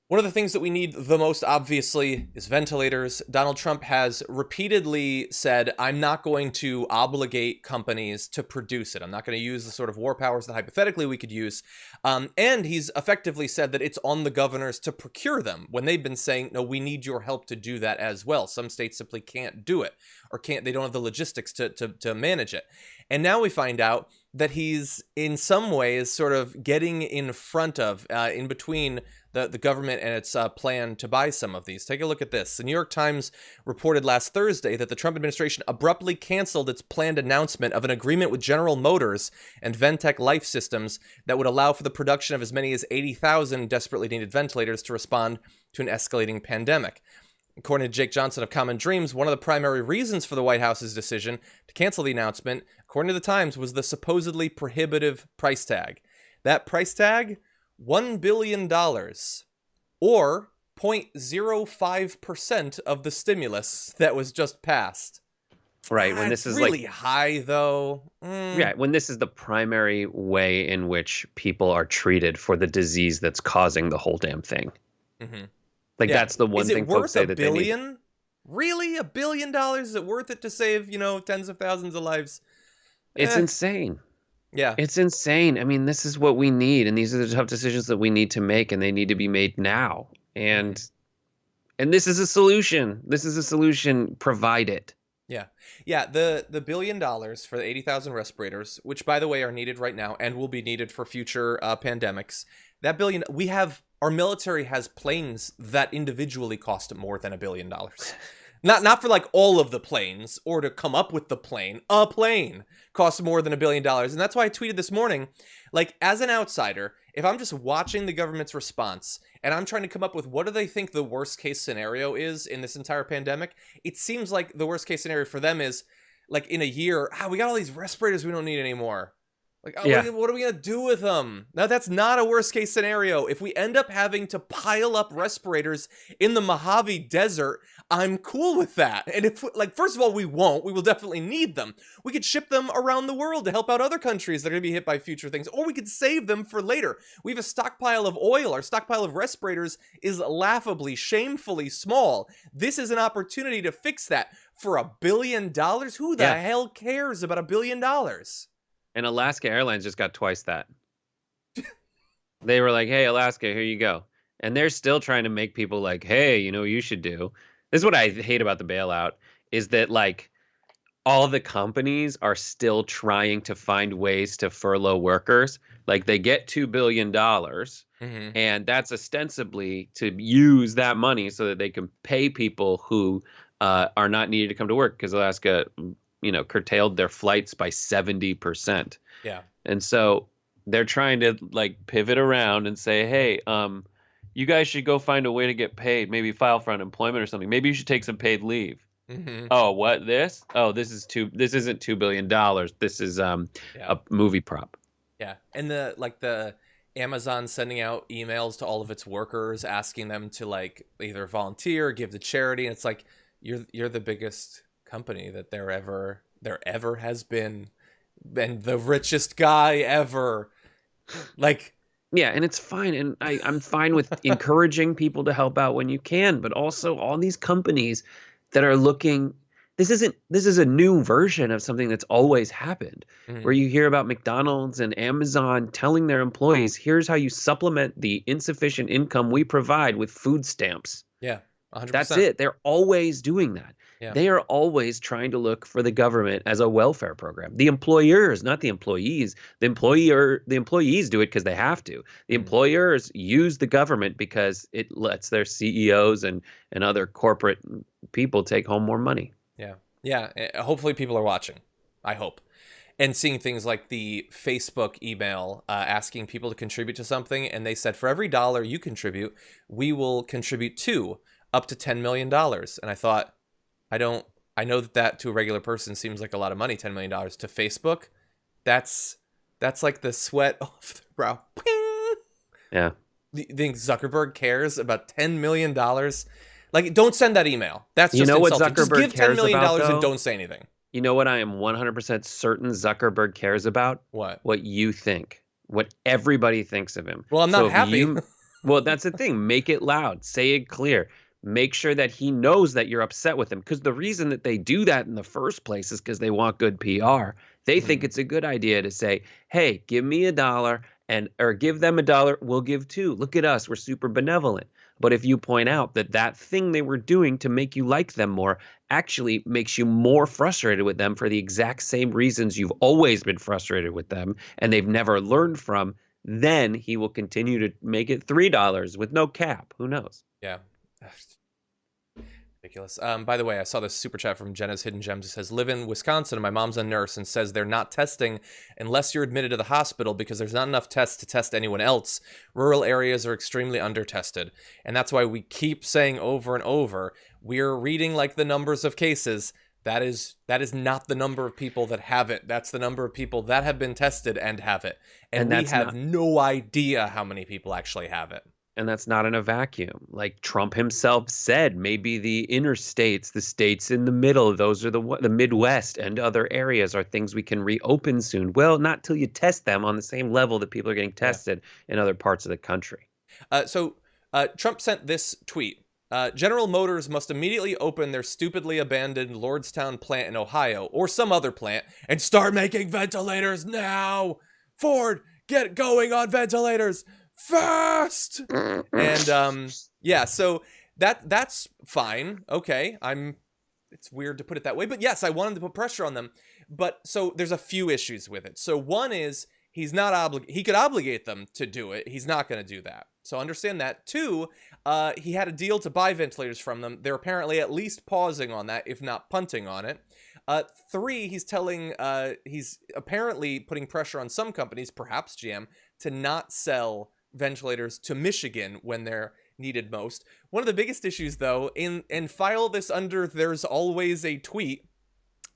One of the things that we need the most, obviously, is ventilators. Donald Trump has repeatedly said, I'm not going to obligate companies to produce it. I'm not going to use the sort of war powers that hypothetically we could use. And he's effectively said that it's on the governors to procure them when they've been saying, no, we need your help to do that as well. Some states simply can't do it or they don't have the logistics to manage it. And now we find out that he's in some ways sort of getting in front of, in between the government and its plan to buy some of these. Take a look at this. The New York Times reported last Thursday that the Trump administration abruptly canceled its planned announcement of an agreement with General Motors and Ventec Life Systems that would allow for the production of as many as 80,000 desperately needed ventilators to respond to an escalating pandemic. According to Jake Johnson of Common Dreams, one of the primary reasons for the White House's decision to cancel the announcement, according to the Times, was the supposedly prohibitive price tag. That price tag, $1 billion, or 0.05% of the stimulus that was just passed. Right, when this is really high, though. Yeah, when this is the primary way in which people are treated for the disease that's causing the whole damn thing. Mm-hmm. That's the one thing folks say that they need. Is it worth $1 billion? Really? $1 billion? Is it worth it to save, tens of thousands of lives? It's insane. Yeah. It's insane. I mean, this is what we need, and these are the tough decisions that we need to make, and they need to be made now. And this is a solution. This is a solution. Provide it. Yeah. Yeah, the $1 billion for the 80,000 respirators, which, by the way, are needed right now and will be needed for future pandemics. That $1 billion, our military has planes that individually cost more than $1 billion. Not for like all of the planes or to come up with the plane. A plane costs more than $1 billion. And that's why I tweeted this morning, like, as an outsider, if I'm just watching the government's response and I'm trying to come up with what do they think the worst case scenario is in this entire pandemic, it seems like the worst case scenario for them is like in a year, we got all these respirators we don't need anymore. Like, what are we going to do with them? Now, that's not a worst case scenario. If we end up having to pile up respirators in the Mojave Desert, I'm cool with that. And if, first of all, we won't. We will definitely need them. We could ship them around the world to help out other countries that are going to be hit by future things, or we could save them for later. We have a stockpile of oil. Our stockpile of respirators is laughably, shamefully small. This is an opportunity to fix that for $1 billion. Who the hell cares about $1 billion? And Alaska Airlines just got twice that. They were like, hey, Alaska, here you go. And they're still trying to make people like, hey, you should do. This is what I hate about the bailout, is that like all the companies are still trying to find ways to furlough workers. Like they get $2 billion and that's ostensibly to use that money so that they can pay people who are not needed to come to work because Alaska curtailed their flights by 70%. Yeah. And so they're trying to like pivot around and say, hey, you guys should go find a way to get paid, maybe file for unemployment or something. Maybe you should take some paid leave. Mm-hmm. Oh, what this? Oh, this isn't $2 billion. This is a movie prop. Yeah. And the Amazon sending out emails to all of its workers asking them to like either volunteer or give to charity. And it's like, you're the biggest company that there ever has been, and the richest guy ever. Like, yeah, and it's fine, and I'm fine with encouraging people to help out when you can, but also all these companies that are looking. This is a new version of something that's always happened, where you hear about McDonald's and Amazon telling their employees, "Here's how you supplement the insufficient income we provide with food stamps." Yeah, 100%. That's it. They're always doing that. Yeah. They are always trying to look for the government as a welfare program. The employers, not the employees. The employees do it because they have to. The employers use the government because it lets their CEOs and other corporate people take home more money. Yeah. Yeah. Hopefully people are watching. I hope. And seeing things like the Facebook email asking people to contribute to something. And they said, for every dollar you contribute, we will contribute up to $10 million. And I thought, I know that to a regular person seems like a lot of money, $10 million. To Facebook, that's like the sweat off the brow. Ping! Yeah. Do you think Zuckerberg cares about $10 million? Like, don't send that email. That's just what insulting. Zuckerberg just give $10 million cares about, and don't say anything. You know what I am 100% certain Zuckerberg cares about? What? What you think. What everybody thinks of him. Well, I'm not happy. Well, that's the thing. Make it loud. Say it clear. Make sure that he knows that you're upset with him. Because the reason that they do that in the first place is because they want good PR. They think it's a good idea to say, hey, give me $1 or give them $1, we'll give two. Look at us, we're super benevolent. But if you point out that that thing they were doing to make you like them more actually makes you more frustrated with them for the exact same reasons you've always been frustrated with them and they've never learned from, then he will continue to make it $3 with no cap. Who knows? Yeah. Ridiculous. By the way, I saw this super chat from Jenna's Hidden Gems. It says, live in Wisconsin and my mom's a nurse and says they're not testing unless you're admitted to the hospital because there's not enough tests to test anyone else. Rural areas are extremely under-tested. And that's why we keep saying over and over, we're reading like the numbers of cases. That is not the number of people that have it. That's the number of people that have been tested and have it. And we have no idea how many people actually have it. And that's not in a vacuum. Like Trump himself said, maybe the inner states, the states in the middle, those are the Midwest and other areas are things we can reopen soon. Well, not till you test them on the same level that people are getting tested in other parts of the country. So Trump sent this tweet. General Motors must immediately open their stupidly abandoned Lordstown plant in Ohio or some other plant and start making ventilators now. Ford, get going on ventilators fast. And yeah, so that's fine. Okay, it's weird to put it that way, but yes, I wanted to put pressure on them. But so there's a few issues with it. So one is he could obligate them to do it. He's not going to do that. So understand that. Two, he had a deal to buy ventilators from them. They're apparently at least pausing on that, if not punting on it. Three, he's apparently putting pressure on some companies, perhaps GM, to not sell ventilators to Michigan when they're needed most. One of the biggest issues, though, and file this under there's always a tweet.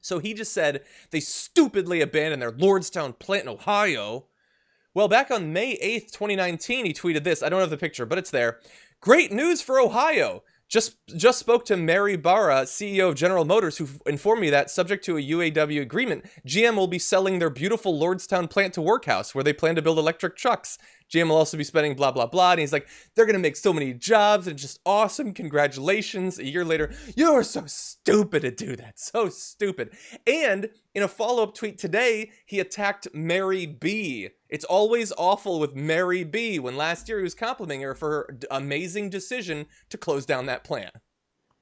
So he just said they stupidly abandoned their Lordstown plant in Ohio. Well, back on May 8th, 2019, he tweeted this. I don't have the picture, but it's there. Great news for Ohio. Just spoke to Mary Barra, CEO of General Motors, who informed me that, subject to a UAW agreement, GM will be selling their beautiful Lordstown plant to Workhouse, where they plan to build electric trucks. GM will also be spending blah, blah, blah. And he's like, they're going to make so many jobs and just awesome. Congratulations. A year later, you are so stupid to do that. So stupid. And in a follow-up tweet today, he attacked Mary B. It's always awful with Mary B. when last year he was complimenting her for her amazing decision to close down that plant.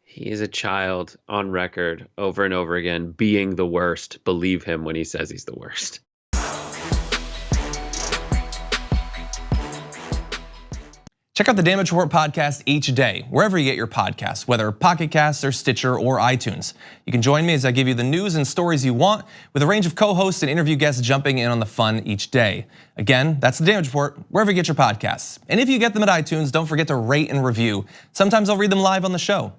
He is a child on record over and over again being the worst. Believe him when he says he's the worst. Check out the Damage Report podcast each day, wherever you get your podcasts, whether Pocket Casts or Stitcher or iTunes. You can join me as I give you the news and stories you want, with a range of co-hosts and interview guests jumping in on the fun each day. Again, that's the Damage Report, wherever you get your podcasts. And if you get them at iTunes, don't forget to rate and review. Sometimes I'll read them live on the show.